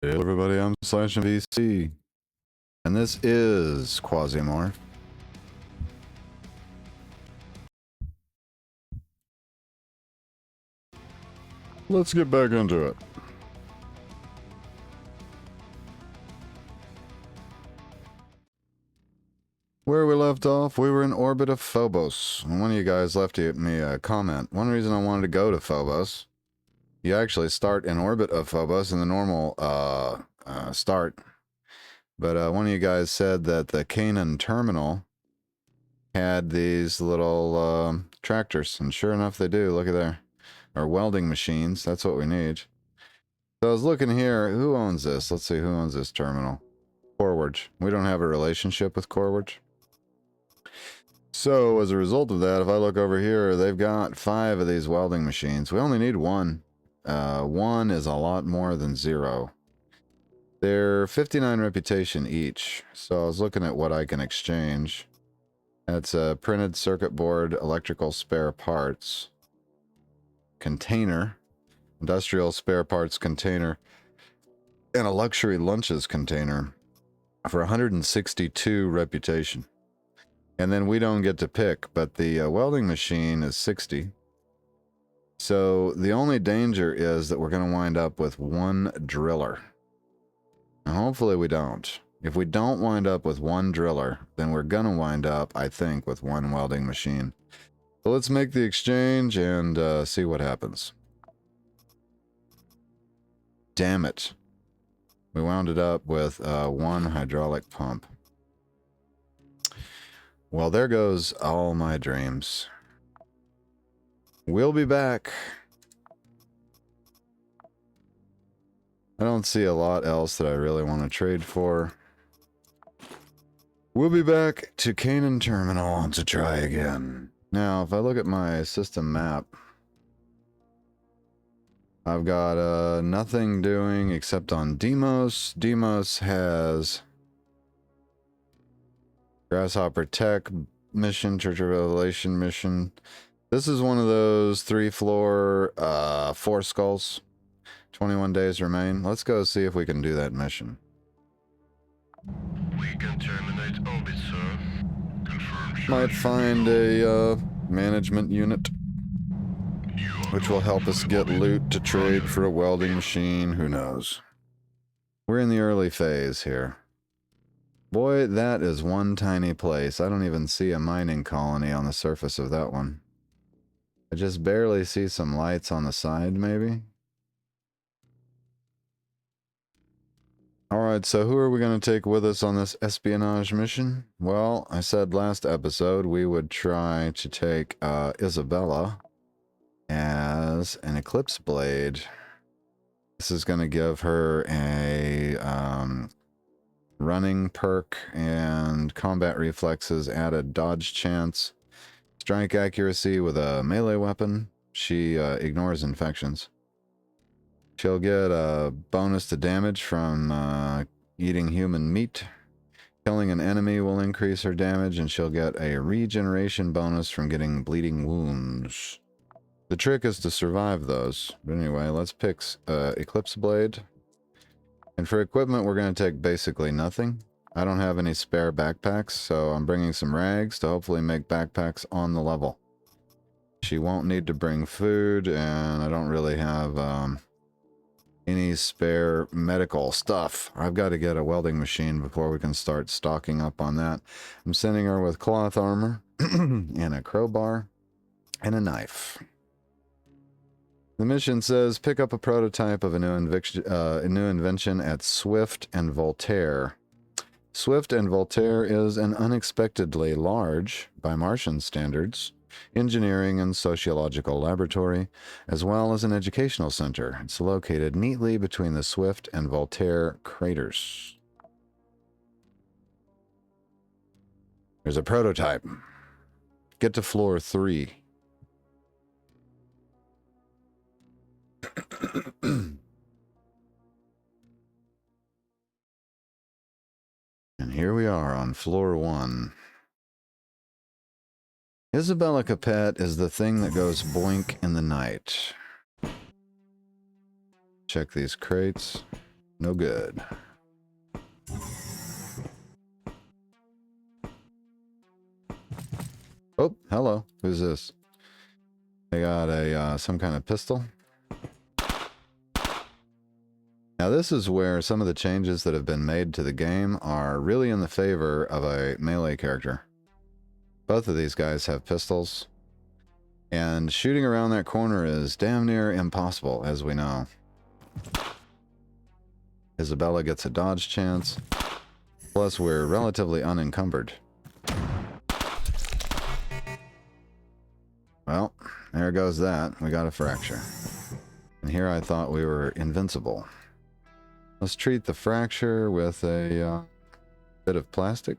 Hey everybody, I'm /VC, and this is Quasimorph. Let's get back into it. Where we left off, we were in orbit of Phobos, and one of you guys left me a comment. One reason I wanted to go to Phobos, you actually start in orbit of Phobos in the normal start, but one of you guys said that the Canaan terminal had these little tractors, and sure enough they do. Look at there. Or welding machines, that's what we need. So I was looking here, who owns this? Let's see, who owns this terminal? Corward. We don't have a relationship with Corward. So as a result of that, if I look over here, they've got 5 of these welding machines. We only need 1. 1 is a lot more than 0. They're 59 reputation each. So I was looking at what I can exchange. That's a printed circuit board, electrical spare parts, container, industrial spare parts container, and a luxury lunches container for 162 reputation. And then we don't get to pick, but the welding machine is 60. So the only danger is that we're going to wind up with 1 driller. And hopefully we don't. If we don't wind up with 1 driller, then we're going to wind up, I think, with 1 welding machine. So let's make the exchange and see what happens. Damn it. We wound it up with 1 hydraulic pump. Well, there goes all my dreams. We'll be back. I don't see a lot else that I really want to trade for. We'll be back to Canaan Terminal to try again. Now, if I look at my system map, I've got nothing doing except on Deimos. Deimos has Grasshopper Tech mission, Church of Revelation mission. This is one of those 3-floor, 4 skulls. 21 days remain. Let's go see if we can do that mission. We can terminate orbit, sir. Confirm. Might find a management unit, which will help us get loot to trade for a welding machine. Who knows? We're in the early phase here. Boy, that is one tiny place. I don't even see a mining colony on the surface of that one. I just barely see some lights on the side, maybe. Alright, so who are we going to take with us on this espionage mission? Well, I said last episode we would try to take Isabella as an Eclipse Blade. This is going to give her a running perk and combat reflexes, added dodge chance, strike accuracy with a melee weapon. She ignores infections. She'll get a bonus to damage from eating human meat. Killing an enemy will increase her damage, and she'll get a regeneration bonus from getting bleeding wounds. The trick is to survive those. But anyway, let's pick Eclipse Blade. And for equipment, we're going to take basically nothing. I don't have any spare backpacks, so I'm bringing some rags to hopefully make backpacks on the level. She won't need to bring food, and I don't really have any spare medical stuff. I've got to get a welding machine before we can start stocking up on that. I'm sending her with cloth armor and a crowbar and a knife. The mission says pick up a prototype of a new invention at Swift and Voltaire. Swift and Voltaire is an unexpectedly large, by Martian standards, engineering and sociological laboratory, as well as an educational center. It's located neatly between the Swift and Voltaire craters. There's a prototype. Get to floor 3. And here we are on floor 1. Isabella Capet is the thing that goes boink in the night. Check these crates. No good. Oh, hello. Who's this? They got a some kind of pistol. Now this is where some of the changes that have been made to the game are really in the favor of a melee character. Both of these guys have pistols, and shooting around that corner is damn near impossible, as we know. Isabella gets a dodge chance, plus we're relatively unencumbered. Well, there goes that. We got a fracture. And here I thought we were invincible. Let's treat the fracture with a bit of plastic.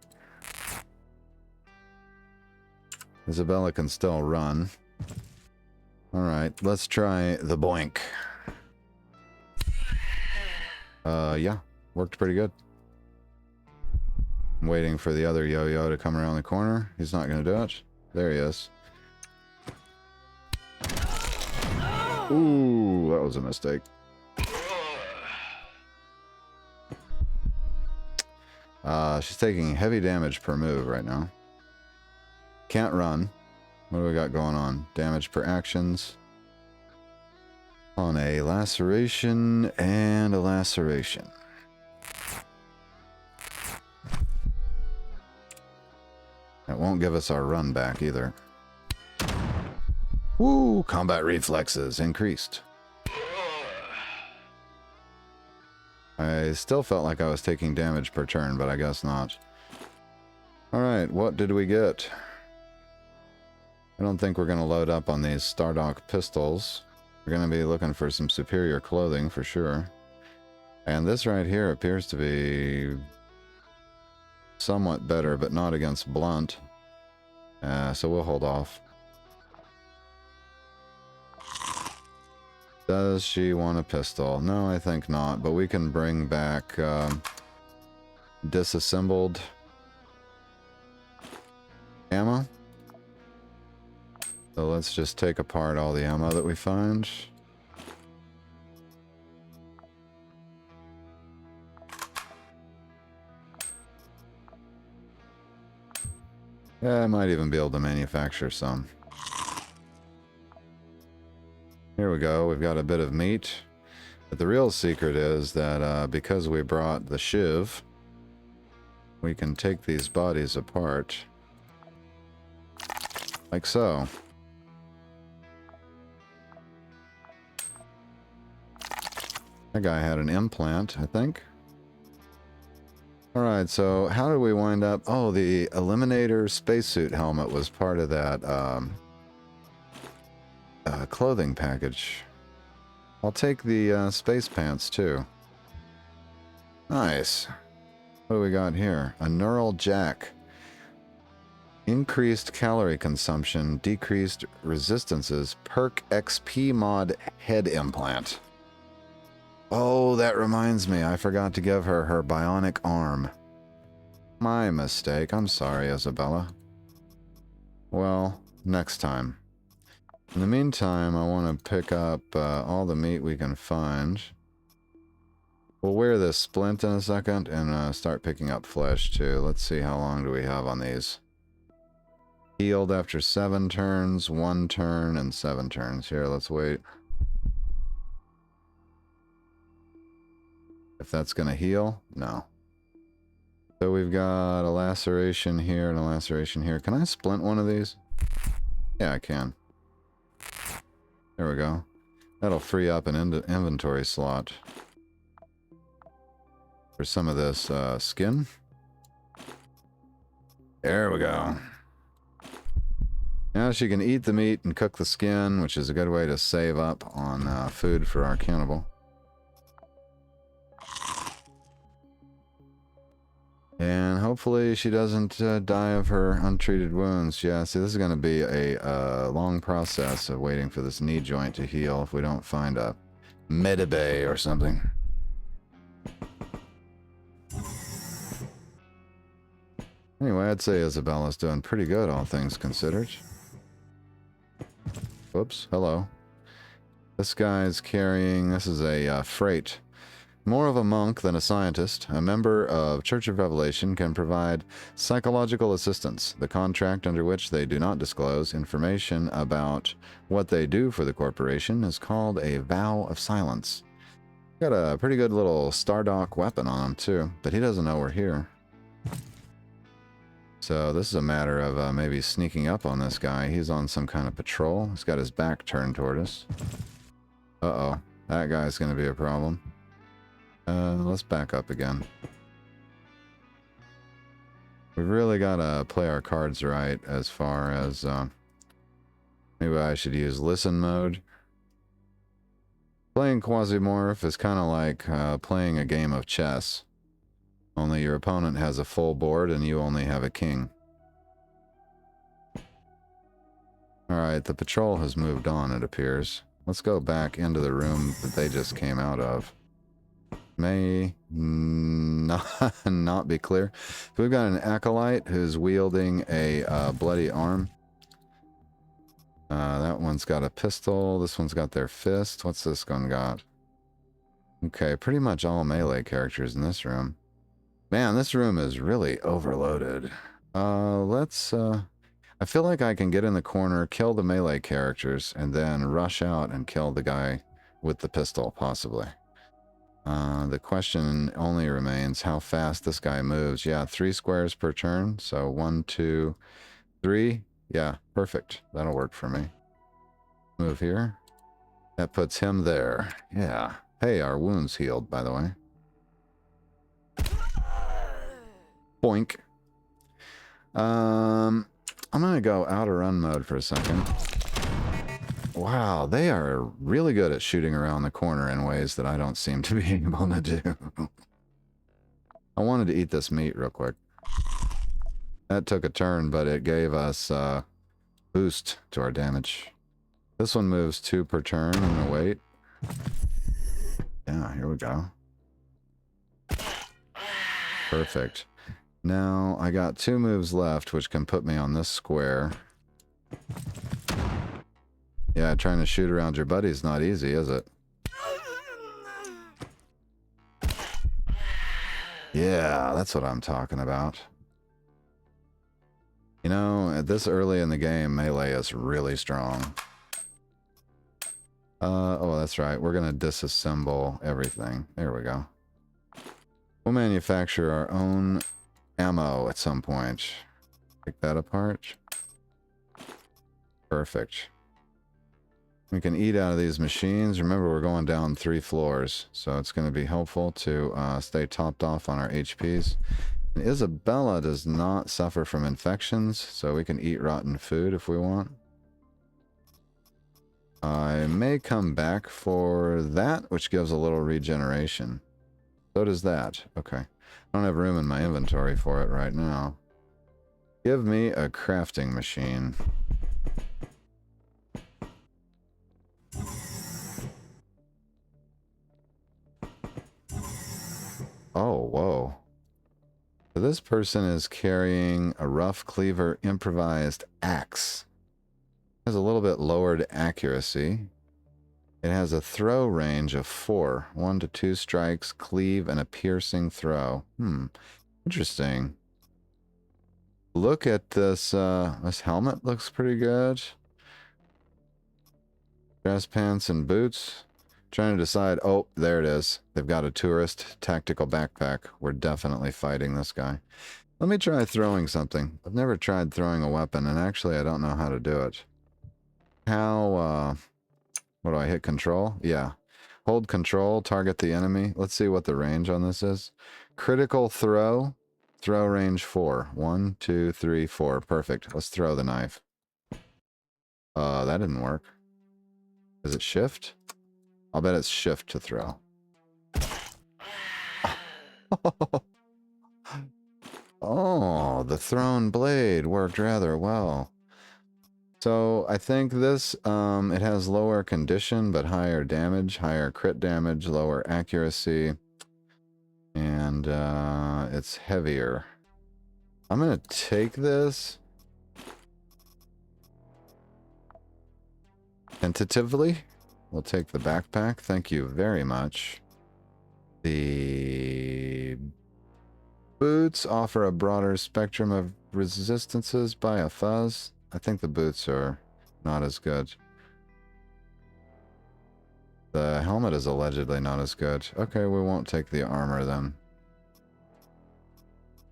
Isabella can still run. Alright, let's try the boink. Yeah, worked pretty good. I'm waiting for the other yo-yo to come around the corner. He's not going to do it. There he is. Ooh, that was a mistake. She's taking heavy damage per move right now. Can't run. What do we got going on? Damage per actions. On a laceration and a laceration. That won't give us our run back either. Woo! Combat reflexes increased. I still felt like I was taking damage per turn, but I guess not. Alright, what did we get? I don't think we're going to load up on these Stardock pistols. We're going to be looking for some superior clothing for sure. And this right here appears to be somewhat better, but not against blunt. So we'll hold off. Does she want a pistol? No, I think not, but we can bring back disassembled ammo. So let's just take apart all the ammo that we find. Yeah, I might even be able to manufacture some. Here we go, we've got a bit of meat. But the real secret is that because we brought the shiv, we can take these bodies apart. Like so. That guy had an implant, I think. Alright, so how did we wind up? Oh, the Eliminator spacesuit helmet was part of that clothing package. I'll take the space pants too. Nice. What do we got here? A neural jack. Increased calorie consumption, decreased resistances, perk XP mod head implant. Oh, that reminds me. I forgot to give her her bionic arm. My mistake. I'm sorry, Isabella. Well, next time. In the meantime, I want to pick up all the meat we can find. We'll wear this splint in a second and start picking up flesh too. Let's see how long do we have on these. Healed after 7 turns, 1 turn, and 7 turns. Here, let's wait. If that's going to heal? No. So we've got a laceration here and a laceration here. Can I splint one of these? Yeah, I can. There we go. That'll free up an inventory slot for some of this skin. There we go. Now she can eat the meat and cook the skin, which is a good way to save up on food for our cannibal. And hopefully she doesn't die of her untreated wounds. Yeah, see, this is going to be a long process of waiting for this knee joint to heal if we don't find a medibay or something. Anyway, I'd say Isabella's doing pretty good, all things considered. Whoops, hello. This guy's carrying, this is a freight. More of a monk than a scientist, a member of Church of Revelation can provide psychological assistance, the contract under which they do not disclose information about what they do for the corporation is called a vow of silence. Got a pretty good little Stardock weapon on him too, but he doesn't know we're here. So this is a matter of maybe sneaking up on this guy. He's on some kind of patrol. He's got his back turned toward us. Uh-oh, that guy's going to be a problem. Let's back up again. We've really got to play our cards right as far as... maybe I should use listen mode. Playing Quasimorph is kind of like playing a game of chess. Only your opponent has a full board and you only have a king. Alright, the patrol has moved on, it appears. Let's go back into the room that they just came out of. May not be clear. We've got an acolyte who's wielding a bloody arm. That one's got a pistol. This one's got their fist. What's this one got? Okay, pretty much all melee characters in this room. Man, this room is really overloaded. I feel like I can get in the corner, kill the melee characters, and then rush out and kill the guy with the pistol, possibly. The question only remains how fast this guy moves. Yeah, 3 squares per turn. So 1, 2, 3. Yeah, perfect. That'll work for me. Move here. That puts him there. Yeah. Hey, our wound's healed, by the way. Boink. I'm gonna go outer run mode for a second. Wow, they are really good at shooting around the corner in ways that I don't seem to be able to do. I wanted to eat this meat real quick. That took a turn, but it gave us boost to our damage. This one moves 2 per turn. I'm gonna wait. Yeah, here we go. Perfect. Now, I got 2 moves left, which can put me on this square. Yeah, trying to shoot around your buddy is not easy, is it? Yeah, that's what I'm talking about. You know, at this early in the game, melee is really strong. Oh, that's right. We're going to disassemble everything. There we go. We'll manufacture our own ammo at some point. Take that apart. Perfect. We can eat out of these machines. Remember, we're going down 3 floors, so it's going to be helpful to stay topped off on our HPs. And Isabella does not suffer from infections, so we can eat rotten food if we want. I may come back for that, which gives a little regeneration. So does that. Okay. I don't have room in my inventory for it right now. Give me a crafting machine. Oh, whoa. So this person is carrying a rough cleaver improvised axe. Has a little bit lowered accuracy. It has a throw range of 4. 1 to 2 strikes, cleave, and a piercing throw. Interesting. Look at this, this helmet looks pretty good. Dress pants and boots. Trying to decide, oh, there it is. They've got a tourist tactical backpack. We're definitely fighting this guy. Let me try throwing something. I've never tried throwing a weapon, and actually I don't know how to do it. How, what do I hit? Control? Yeah. Hold control, target the enemy. Let's see what the range on this is. Critical throw. Throw range 4. 1, 2, 3, 4. Perfect. Let's throw the knife. That didn't work. Is it shift? I'll bet it's shift to throw. Oh, the thrown blade worked rather well. So I think this, it has lower condition, but higher damage, higher crit damage, lower accuracy, and it's heavier. I'm going to take this tentatively. We'll take the backpack. Thank you very much. The Boots offer a broader spectrum of resistances by a fuzz. I think the boots are not as good. The helmet is allegedly not as good. Okay, we won't take the armor then.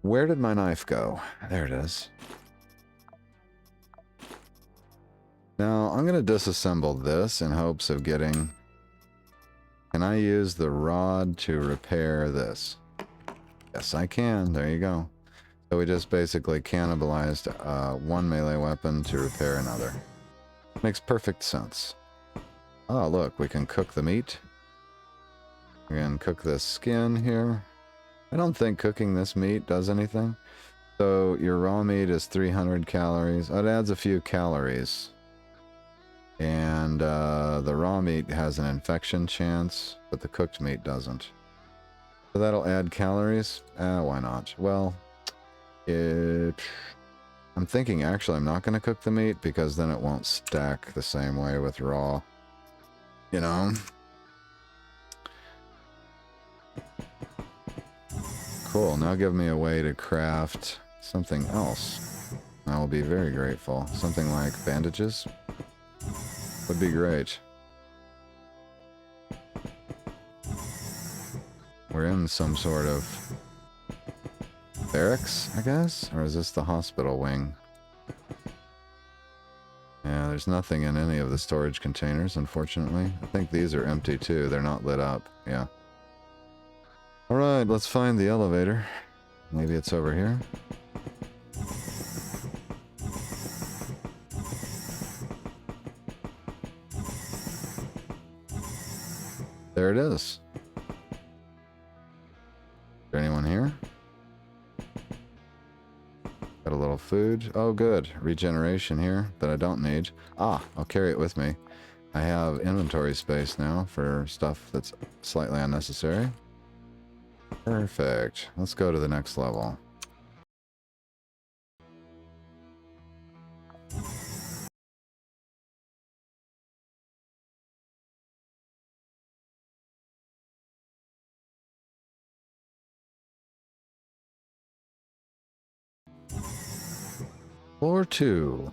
Where did my knife go? There it is. Now, I'm going to disassemble this in hopes of getting... Can I use the rod to repair this? Yes, I can. There you go. So we just basically cannibalized one melee weapon to repair another. Makes perfect sense. Oh, look, we can cook the meat. We can cook this skin here. I don't think cooking this meat does anything. So your raw meat is 300 calories. It adds a few calories. And the raw meat has an infection chance, but the cooked meat doesn't. So that'll add calories? Why not? Well, I'm thinking actually I'm not going to cook the meat because then it won't stack the same way with raw. You know? Cool, now give me a way to craft something else. I will be very grateful. Something like bandages would be great. We're in some sort of barracks, I guess? Or is this the hospital wing? Yeah, there's nothing in any of the storage containers, unfortunately. I think these are empty too. They're not lit up. Yeah. Alright, let's find the elevator. Maybe it's over here. There it is. Is there anyone here? Got a little food. Oh, good. Regeneration here that I don't need. Ah, I'll carry it with me. I have inventory space now for stuff that's slightly unnecessary. Perfect. Let's go to the next level. Floor 2.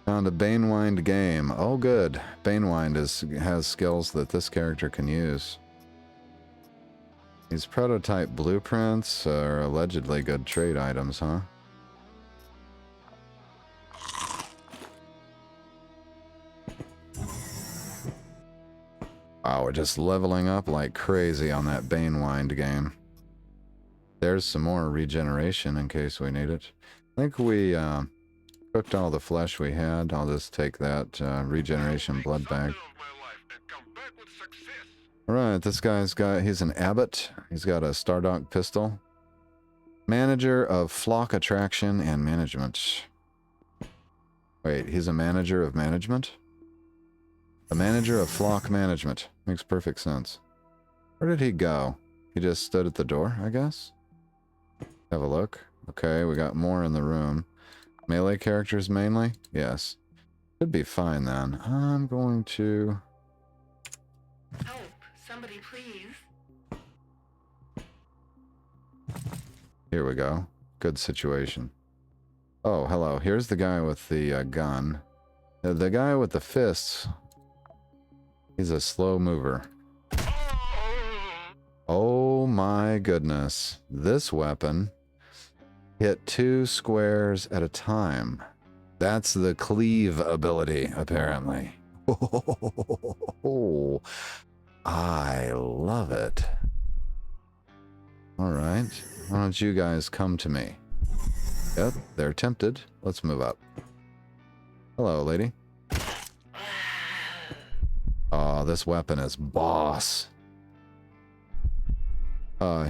Found a Banewind game. Oh, good. Banewind has skills that this character can use. These prototype blueprints are allegedly good trade items, huh? Wow, we're just leveling up like crazy on that Banewind game. There's some more regeneration in case we need it. I think we cooked all the flesh we had. I'll just take that regeneration blood bag. Alright, this he's an abbot. He's got a Stardog pistol. Manager of flock attraction and management. Wait, he's a manager of management? A manager of flock management. Makes perfect sense. Where did he go? He just stood at the door, I guess? Have a look. Okay, we got more in the room. Melee characters mainly? Yes. Should be fine then. I'm going to... Help! Somebody please. Here we go. Good situation. Oh, hello. Here's the guy with the gun. The guy with the fists. He's a slow mover. Oh my goodness. This weapon hit 2 squares at a time. That's the cleave ability, apparently. Oh, I love it. Alright. Why don't you guys come to me? Yep, they're tempted. Let's move up. Hello, lady. Oh, this weapon is boss.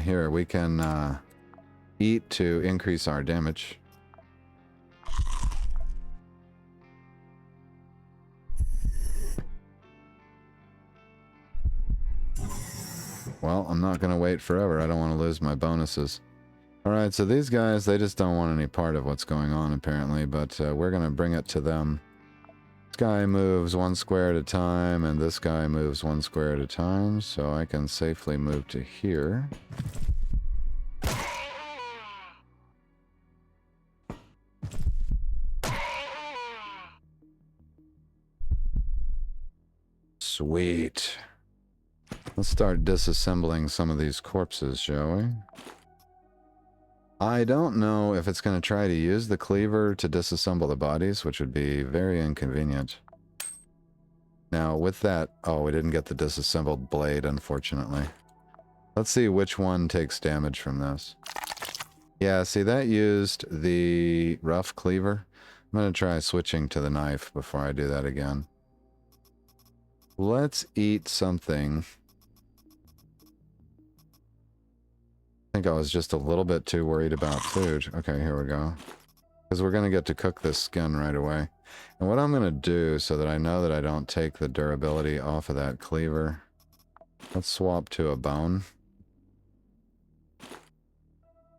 Here, we can eat to increase our damage. Well, I'm not going to wait forever. I don't want to lose my bonuses. Alright, so these guys, they just don't want any part of what's going on, apparently, but we're going to bring it to them. This guy moves 1 square at a time, and this guy moves 1 square at a time, so I can safely move to here. Sweet. Let's start disassembling some of these corpses, shall we? I don't know if it's going to try to use the cleaver to disassemble the bodies, which would be very inconvenient. Now, with that... Oh, we didn't get the disassembled blade, unfortunately. Let's see which one takes damage from this. Yeah, see, that used the rough cleaver. I'm going to try switching to the knife before I do that again. Let's eat something. I think I was just a little bit too worried about food. Okay, here we go. Because we're going to get to cook this skin right away. And what I'm going to do so that I know that I don't take the durability off of that cleaver. Let's swap to a bone.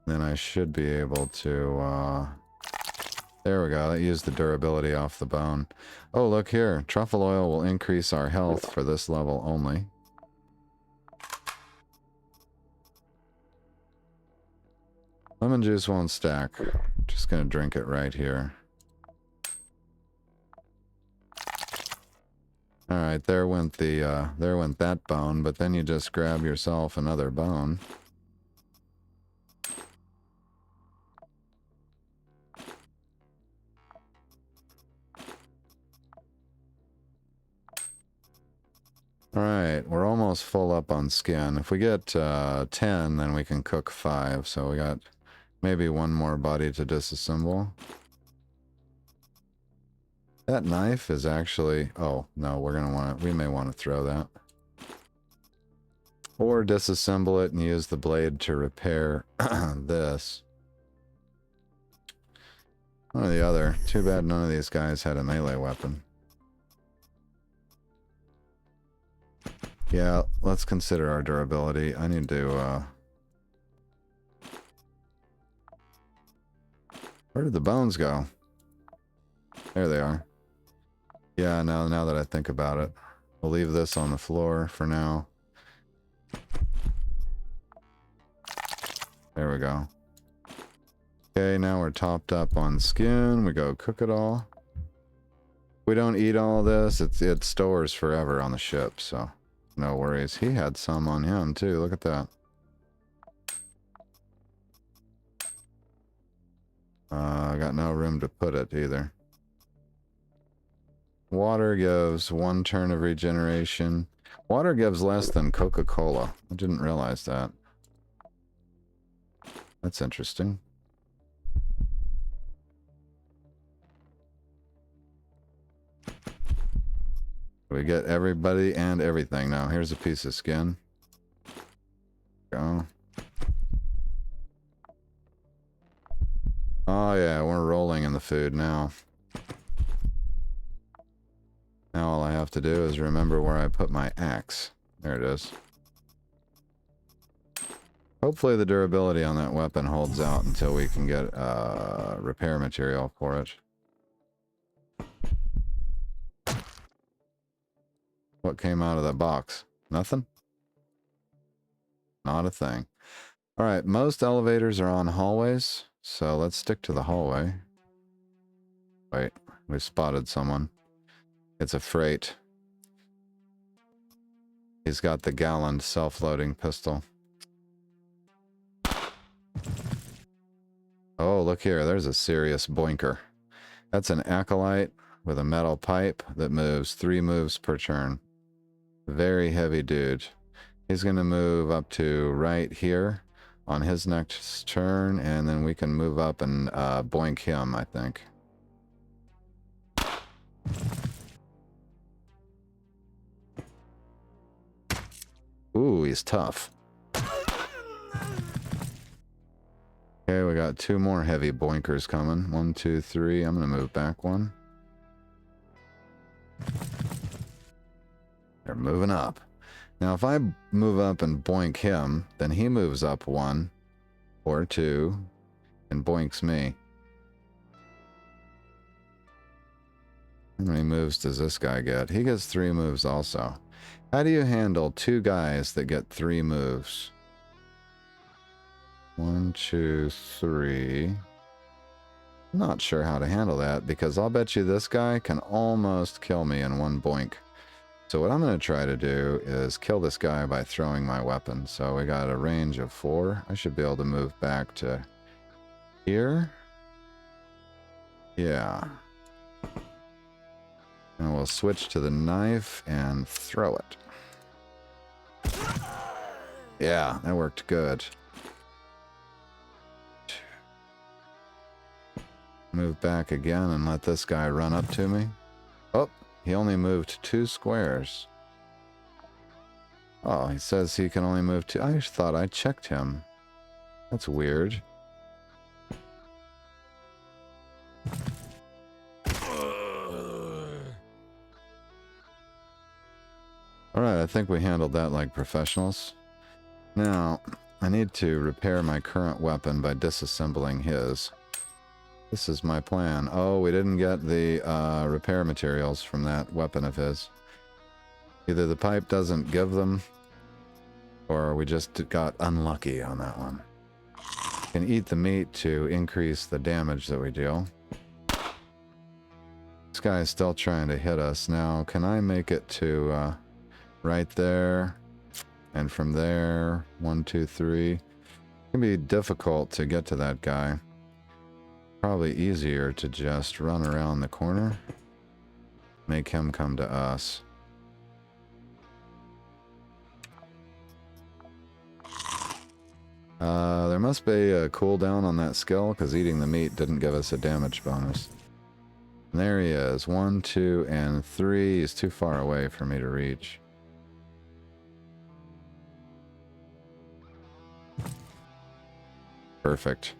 Then I should be able to... There we go. That used the durability off the bone. Oh, look here. Truffle oil will increase our health for this level only. Lemon juice won't stack. Just gonna drink it right here. Alright, there went that bone, but then you just grab yourself another bone. Alright, we're almost full up on skin. If we get 10, then we can cook 5, so we got maybe one more body to disassemble. That knife is actually... Oh, no, we may want to throw that. Or disassemble it and use the blade to repair this. One or the other. Too bad none of these guys had a melee weapon. Yeah, let's consider our durability. I need to... Where did the bones go? There they are. Yeah, now that I think about it. We'll leave this on the floor for now. There we go. Okay, now we're topped up on skin. We go cook it all. We don't eat all this. It stores forever on the ship, so no worries. He had some on him too. Look at that. I got no room to put it either. Water gives 1 turn of regeneration. Water gives less than Coca-Cola. I didn't realize that. That's interesting. We get everybody and everything now. Here's a piece of skin. Go. Oh yeah, we're rolling in the food now. Now all I have to do is remember where I put my axe. There it is. Hopefully the durability on that weapon holds out until we can get repair material for it. What came out of that box? Nothing? Not a thing. Alright, most elevators are on hallways, so let's stick to the hallway. Wait, we spotted someone. It's a freight. He's got the gallon self-loading pistol. Oh, look here. There's a serious boinker. That's an acolyte with a metal pipe that moves 3 moves per turn. Very heavy dude. He's going to move up to right here on his next turn, and then we can move up and boink him, I think. Ooh, he's tough. Okay, we got 2 more heavy boinkers coming. 1, 2, 3. I'm going to move back 1. They're moving up. Now, if I move up and boink him, then he moves up 1 or 2 and boinks me. How many moves does this guy get? He gets 3 moves also. How do you handle 2 guys that get 3 moves? 1, 2, 3. Not sure how to handle that because I'll bet you this guy can almost kill me in 1 boink. So what I'm going to try to do is kill this guy by throwing my weapon. So we got a range of 4. I should be able to move back to here. Yeah. And we'll switch to the knife and throw it. Yeah, that worked good. Move back again and let this guy run up to me. Oh, he only moved 2 squares. Oh, he says he can only move 2. I thought I checked him. That's weird. Alright, I think we handled that like professionals. Now, I need to repair my current weapon by disassembling his. This is my plan. Oh, we didn't get the repair materials from that weapon of his. Either the pipe doesn't give them, or we just got unlucky on that one. Can eat the meat to increase the damage that we deal. This guy is still trying to hit us. Now, can I make it to right there? And from there, 1, 2, 3. It can be difficult to get to that guy. Probably easier to just run around the corner. Make him come to us. There must be a cooldown on that skill, because eating the meat didn't give us a damage bonus. And there he is. 1, 2, and 3. He's too far away for me to reach. Perfect.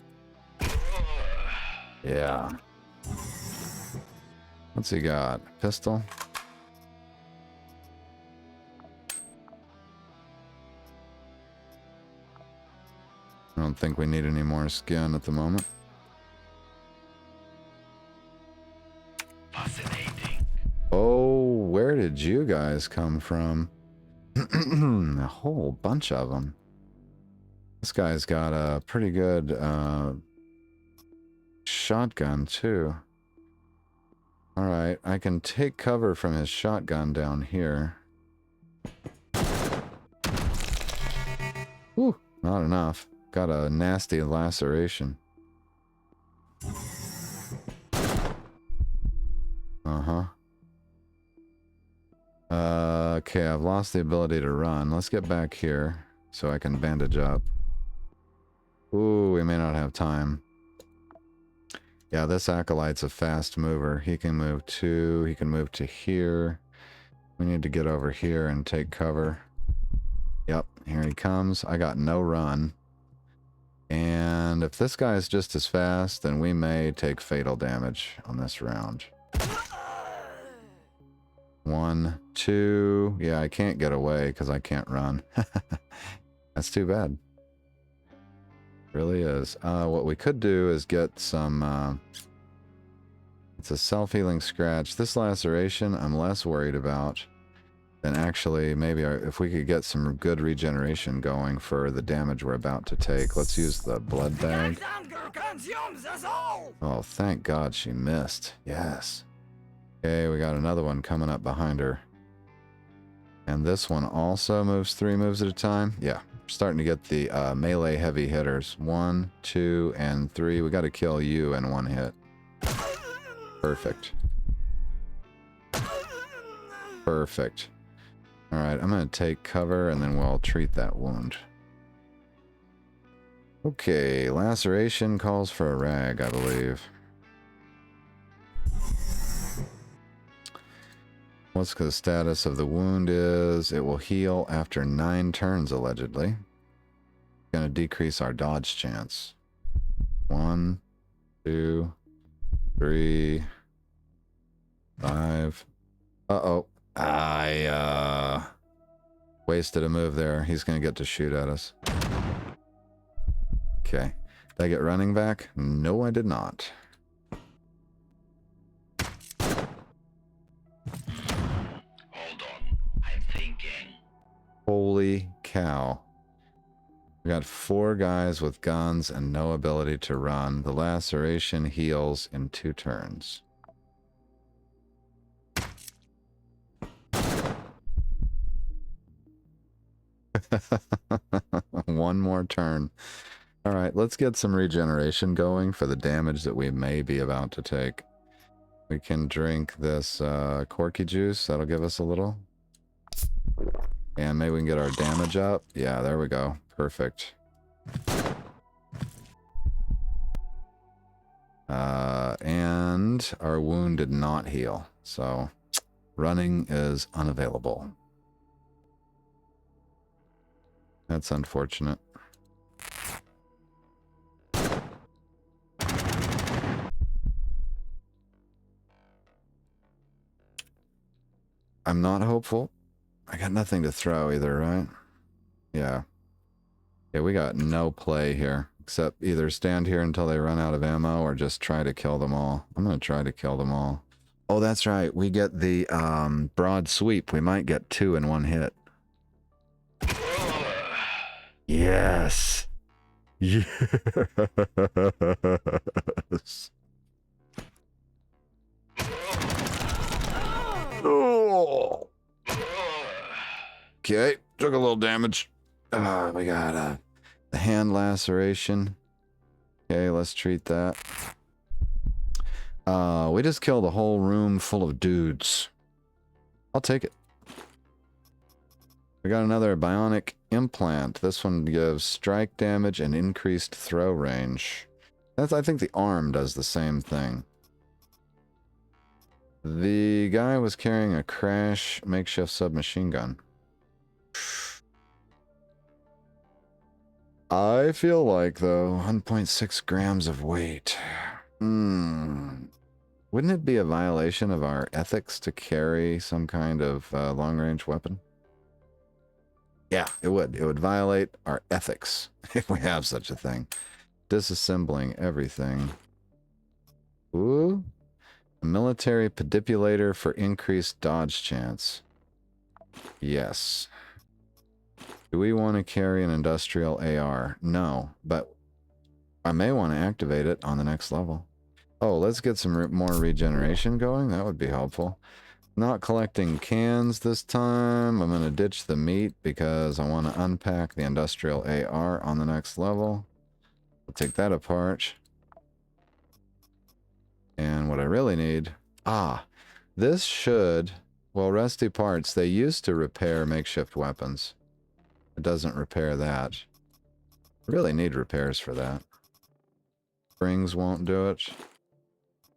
Yeah. What's he got? Pistol? I don't think we need any more skin at the moment. Fascinating. Oh, where did you guys come from? A whole bunch of them. This guy's got a pretty good shotgun too. Alright, I can take cover from his shotgun down here. Whew, not enough. Got a nasty laceration. Okay, I've lost the ability to run. Let's get back here so I can bandage up. Ooh, we may not have time. Yeah, this acolyte's a fast mover. He can move he can move to here. We need to get over here and take cover. Yep, here he comes. I got no run. And if this guy is just as fast, then we may take fatal damage on this round. 1, 2. Yeah, I can't get away because I can't run. That's too bad. Really is. What we could do is get some... it's a self-healing scratch. This laceration I'm less worried about than actually maybe if we could get some good regeneration going for the damage we're about to take. Let's use the blood bag. Oh, thank God she missed. Yes. Okay, we got another one coming up behind her. And this one also moves 3 moves at a time. Yeah, we're starting to get the melee heavy hitters. 1, 2, and 3. We got to kill you in 1 hit. Perfect. Perfect. Alright, I'm going to take cover and then we'll treat that wound. Okay, laceration calls for a rag, I believe. What's the status of the wound is? It will heal after 9 turns, allegedly. Going to decrease our dodge chance. 1, 2, 3, 5. Uh-oh. I wasted a move there. He's going to get to shoot at us. Okay. Did I get running back? No, I did not. Holy cow. We got 4 guys with guns and no ability to run. The laceration heals in 2 turns. One more turn. All right, let's get some regeneration going for the damage that we may be about to take. We can drink this corky juice. That'll give us a little. And maybe we can get our damage up. Yeah, there we go. Perfect. And our wound did not heal. So running is unavailable. That's unfortunate. I'm not hopeful. I got nothing to throw either, right? Yeah. Yeah, we got no play here. Except either stand here until they run out of ammo or just try to kill them all. I'm going to try to kill them all. Oh, that's right. We get the broad sweep. We might get 2 in one hit. Yes. Yes. Oh. Okay, took a little damage. We got the hand laceration. Okay, let's treat that. We just killed a whole room full of dudes. I'll take it. We got another bionic implant. This one gives strike damage and increased throw range. I think the arm does the same thing. The guy was carrying a crash makeshift submachine gun. I feel like, though, 1.6 grams of weight. Wouldn't it be a violation of our ethics to carry some kind of long-range weapon? Yeah, it would. It would violate our ethics if we have such a thing. Disassembling everything. Ooh. A military pedipulator for increased dodge chance. Yes. Do we want to carry an industrial AR? No, but I may want to activate it on the next level. Oh, let's get some more regeneration going. That would be helpful. Not collecting cans this time. I'm going to ditch the meat because I want to unpack the industrial AR on the next level. I'll take that apart. And what I really need... this should... Well, rusty parts, they used to repair makeshift weapons. It doesn't repair that. I really need repairs for that. Springs won't do it.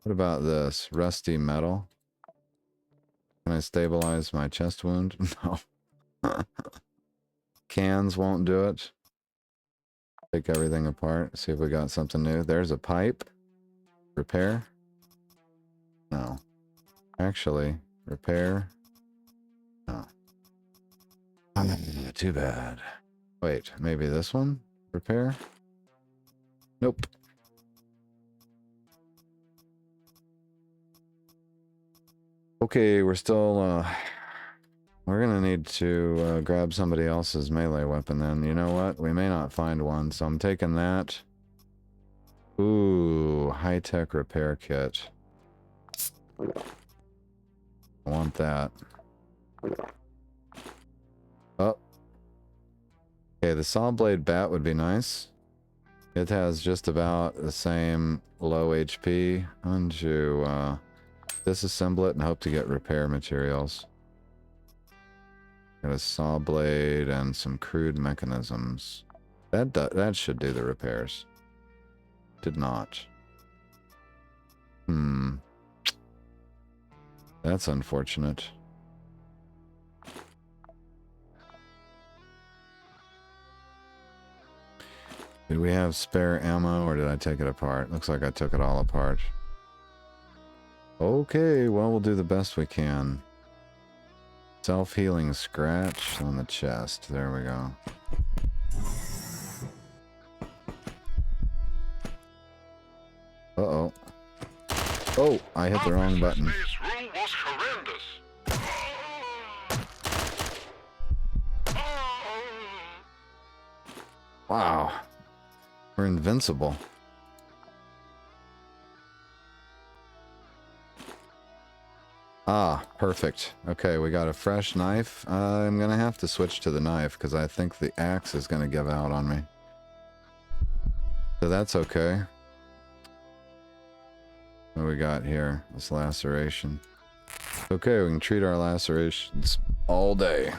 What about this? Rusty metal. Can I stabilize my chest wound? No. Cans won't do it. Take everything apart. See if we got something new. There's a pipe. Repair? No. Actually, repair? No. Too bad. Wait, maybe this one? Repair? Nope. Okay, we're still, we're gonna need to grab somebody else's melee weapon then. You know what? We may not find one, so I'm taking that. Ooh, high-tech repair kit. I want that. Oh. Okay, the saw blade bat would be nice. It has just about the same low HP. I'm going to disassemble it and hope to get repair materials. Got a saw blade and some crude mechanisms. That should do the repairs. Did not. That's unfortunate. Did we have spare ammo or did I take it apart? Looks like I took it all apart. Okay, well, we'll do the best we can. Self-healing scratch on the chest. There we go. Uh-oh. Oh, I hit the wrong button. This rule was horrendous. Wow. We're invincible. Ah, perfect. Okay, we got a fresh knife. I'm gonna have to switch to the knife because I think the axe is gonna give out on me. So that's okay. What do we got here? This laceration. Okay, we can treat our lacerations all day.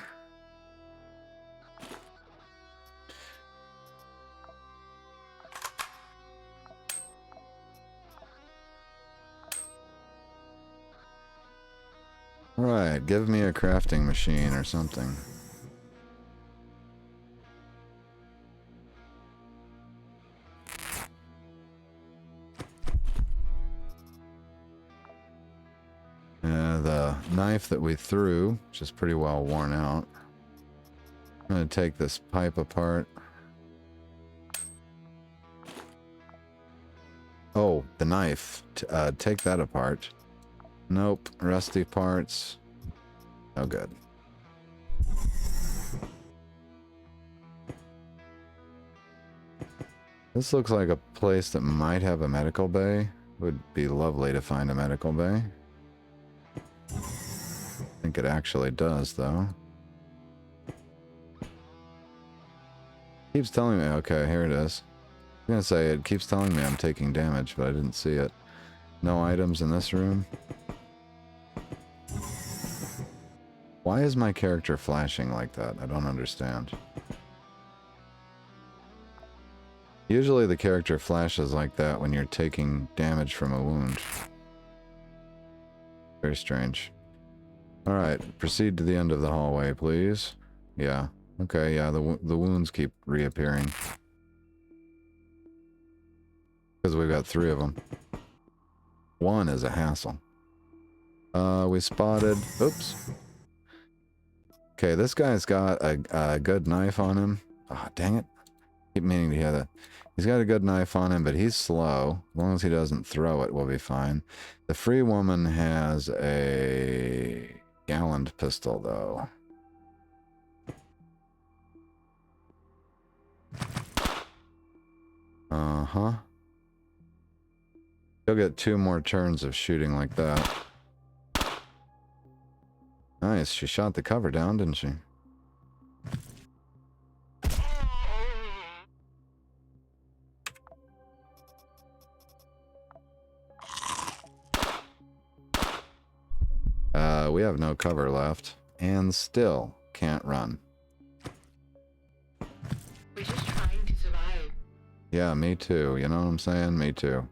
Alright, give me a crafting machine or something. The knife that we threw, which is pretty well worn out. I'm going to take this pipe apart. Oh, the knife. Take that apart. Nope. Rusty parts. No good. This looks like a place that might have a medical bay. Would be lovely to find a medical bay. I think it actually does, though. Keeps telling me, okay, here it is. I'm gonna say it keeps telling me I'm taking damage, but I didn't see it. No items in this room. Why is my character flashing like that? I don't understand. Usually the character flashes like that when you're taking damage from a wound. Very strange. Alright, proceed to the end of the hallway, please. Yeah. Okay, yeah, the wounds keep reappearing. Because we've got 3 of them. 1 is a hassle. We spotted... Oops. Okay, this guy's got a good knife on him. Ah, oh, dang it. Keep meaning to hear that. He's got a good knife on him, but he's slow. As long as he doesn't throw it, we'll be fine. The free woman has a gallant pistol, though. Uh-huh. She'll get 2 more turns of shooting like that. Nice, she shot the cover down, didn't she? We have no cover left. And still can't run. We're just trying to survive. Yeah, me too. You know what I'm saying? Me too.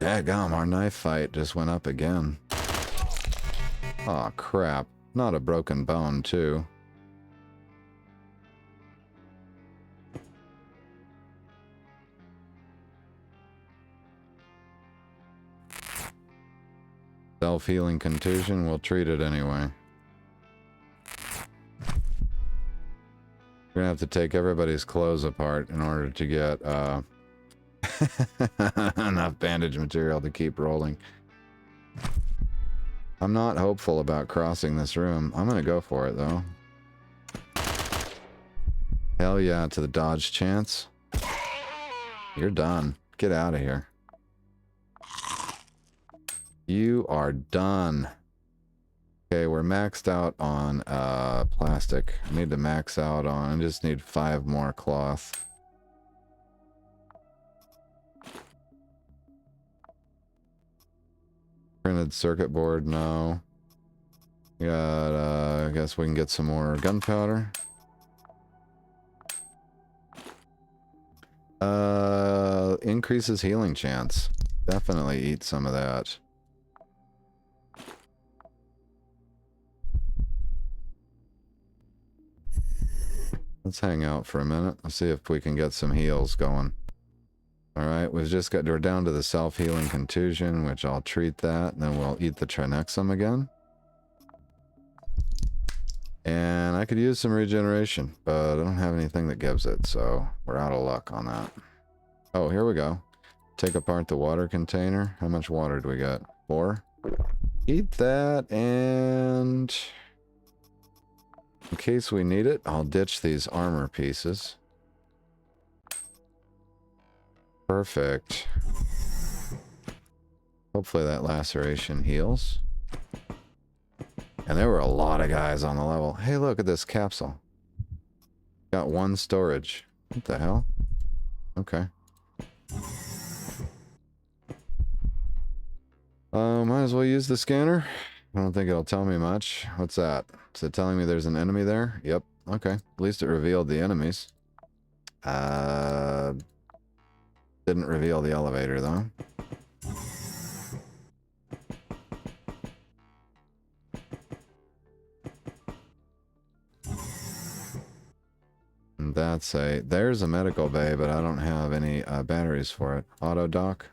Daggum, our knife fight just went up again. Aw, crap. Not a broken bone, too. Self-healing contusion, we'll treat it anyway. We're gonna have to take everybody's clothes apart in order to get, enough bandage material to keep rolling. I'm not hopeful about crossing this room. I'm gonna go for it, though. Hell yeah, to the dodge chance. You're done. Get out of here. You are done. Okay, we're maxed out on plastic. I need to max out on... I just need 5 more cloth. Printed circuit board, no. Got, I guess we can get some more gunpowder. Increases healing chance. Definitely eat some of that. Let's hang out for a minute. Let's see if we can get some heals going. Alright, we're down to the self-healing contusion, which I'll treat that, and then we'll eat the trinexum again. And I could use some regeneration, but I don't have anything that gives it, so we're out of luck on that. Oh, here we go. take apart the water container. How much water do we got? 4? Eat that, and in case we need it, I'll ditch these armor pieces. Perfect. Hopefully that laceration heals. And there were a lot of guys on the level. Hey, look at this capsule. Got 1 storage. What the hell? Okay. Might as well use the scanner. I don't think it'll tell me much. What's that? Is it telling me there's an enemy there? Yep. Okay. At least it revealed the enemies. Didn't reveal the elevator, though. And there's a medical bay, but I don't have any batteries for it. Auto dock.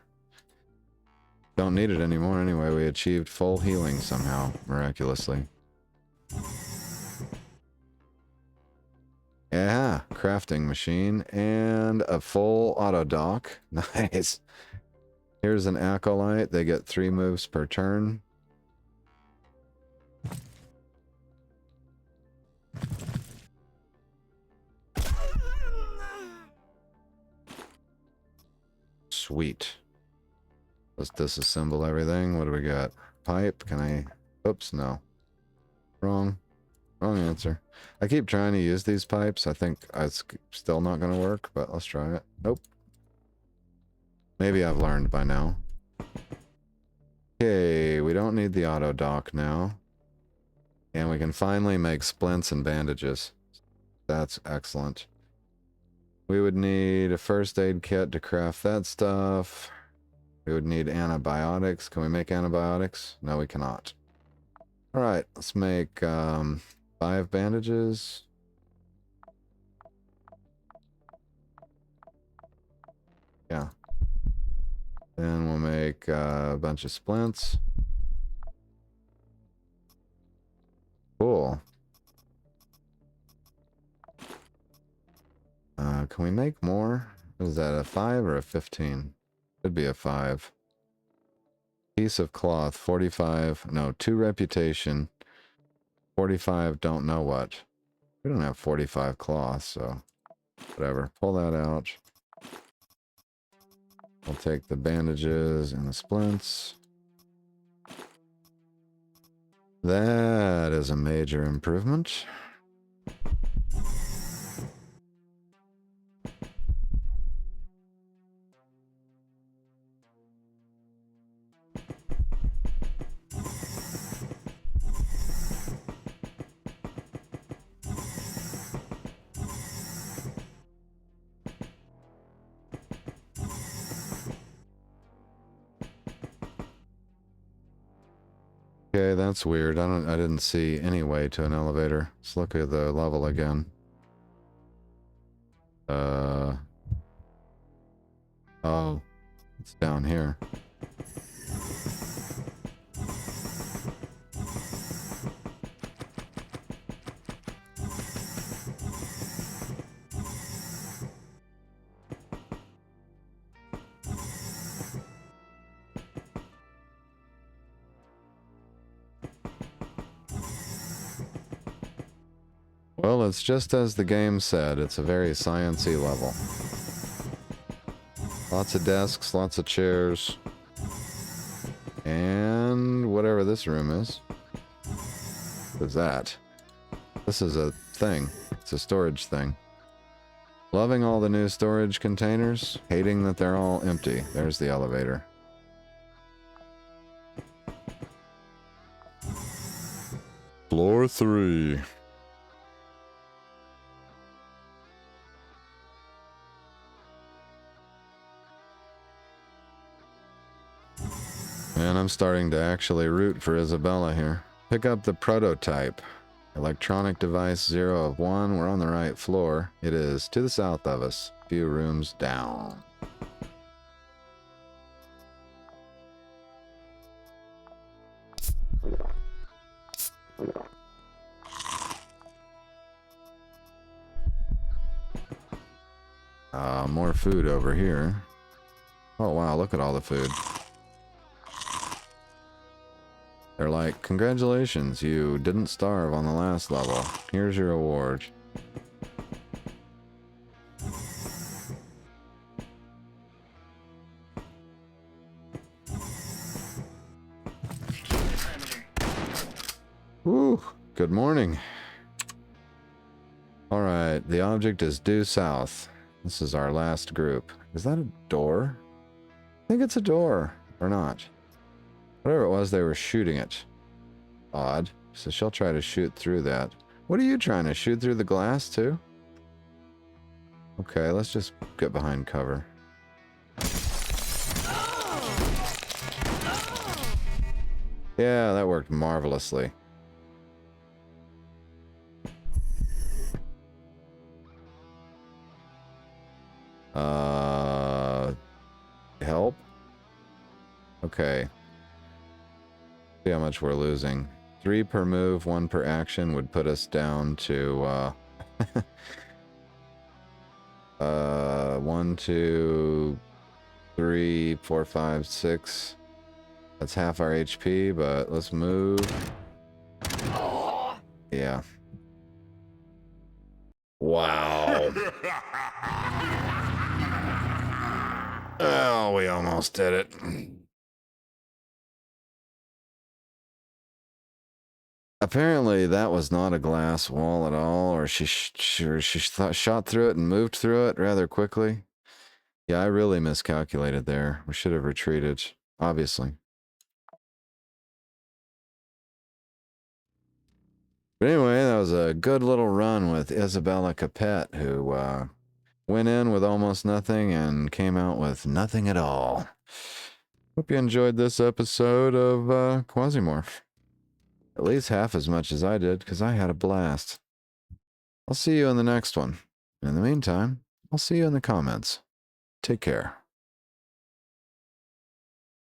Don't need it anymore anyway. We achieved full healing somehow, miraculously. Yeah, crafting machine and a full auto dock. Nice. Here's an acolyte. They get 3 moves per turn. Sweet. Let's disassemble everything. What do we got? Pipe. Can I... Oops, no. Wrong. Wrong answer. I keep trying to use these pipes. I think it's still not going to work, but let's try it. Nope. Maybe I've learned by now. Okay, we don't need the auto dock now. And we can finally make splints and bandages. That's excellent. We would need a first aid kit to craft that stuff. We would need antibiotics. Can we make antibiotics? No, we cannot. Alright, let's make 5 bandages. Yeah. Then we'll make a bunch of splints. Cool. Can we make more? Is that a 5 or a 15? Could be a 5. Piece of cloth, 45. No, 2 reputation. 45, don't know what. We don't have 45 cloth, so whatever. Pull that out. We'll take the bandages and the splints. That is a major improvement. Okay, that's weird. I didn't see any way to an elevator. Let's look at the level again. Oh, it's down here. Well, it's just as the game said. It's a very science-y level. Lots of desks, lots of chairs. And whatever this room is. What is that? This is a thing. It's a storage thing. Loving all the new storage containers. Hating that they're all empty. There's the elevator. Floor 3. And I'm starting to actually root for Isabella here. Pick up the prototype. Electronic device 0 of 1. We're on the right floor. It is to the south of us. A few rooms down. More food over here. Oh, wow, look at all the food. They're like, congratulations, you didn't starve on the last level. Here's your award. Woo, good morning. Alright, the object is due south. This is our last group. Is that a door? I think it's a door, or not. Whatever it was, they were shooting it. Odd. So she'll try to shoot through that. What are you trying to shoot through the glass too? Okay, let's just get behind cover. Yeah, that worked marvelously. Help? Okay. See how much we're losing. 3 per move, 1 per action would put us down to, 1, 2, 3, 4, 5, 6. That's half our HP, but let's move. Yeah. Wow. Oh, we almost did it. Apparently, that was not a glass wall at all, or she shot through it and moved through it rather quickly. Yeah, I really miscalculated there. We should have retreated, obviously. But anyway, that was a good little run with Isabella Capet, who went in with almost nothing and came out with nothing at all. Hope you enjoyed this episode of Quasimorph. At least half as much as I did, because I had a blast. I'll see you in the next one. In the meantime, I'll see you in the comments. Take care.